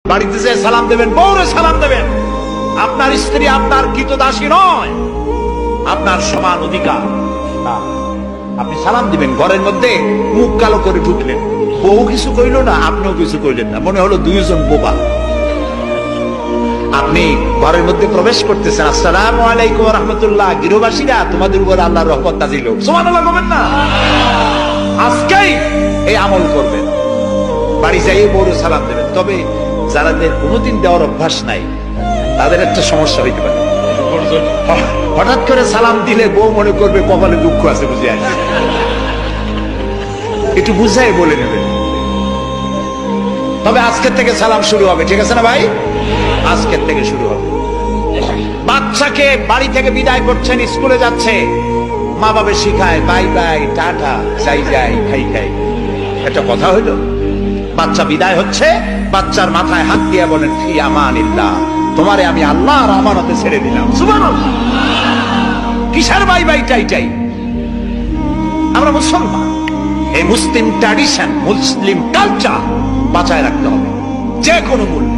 বাড়িতে যে সালাম দেবেন, বউরে সালাম দেবেন। আপনার স্ত্রী আপনার কৃতদাসী নয়, আপনার সমান অধিকার। আপনি সালাম দিবেন। ঘরের মধ্যে মুখ কালো করে ঢুকলেন, বউ কিছু কইল না, আপনিও কিছু কইলেন না, মনে হলো দুইজন বোবা। আপনি ঘরের মধ্যে প্রবেশ করতেছেন, আসসালামু আলাইকুম ওয়া রাহমাতুল্লাহ, গৃহবাসীরা তোমাদের উপর আল্লাহর রহমত নাযিল হোক, সুবহানাল্লাহ বলবেন না? আজকেই এই আমল করবেন, বাড়ি যাই বড় সালাম দেবেন। তবে যাদের কোনোদিন দেওয়ার অভ্যাস নাই, তাদের একটা সমস্যা হইতে পারে। হঠাৎ করে সালাম দিলে বউ মনে করবে কপালে দুঃখ আছে, বুঝে আসে, একটু বুঝাই বলে নেবেন। তবে আজকের থেকে সালাম শুরু হবে, ঠিক আছে না ভাই? আজকের থেকে শুরু হবে। বাচ্চাকে বাড়ি থেকে বিদায় করছেন, স্কুলে যাচ্ছে, মা বাবা শিখায় বাই বাই, টাটা, যাই যাই, খাই খাই। একটা কথা হইল, বাচ্চা বিদায় হচ্ছে, বাচ্চার মাথায় হাত দিয়ে বলেন ফি আমানিল্লাহ, তোমারে আমি আল্লাহর আমানতে ছেড়ে দিলাম। সুবহানাল্লাহ। কিসের বাই বাই টাই টাই? আমরা মুসলমান, এই মুসলিম ট্র্যাডিশন, মুসলিম কালচার বাঁচায় রাখতে হবে যে কোনো মূল্যে।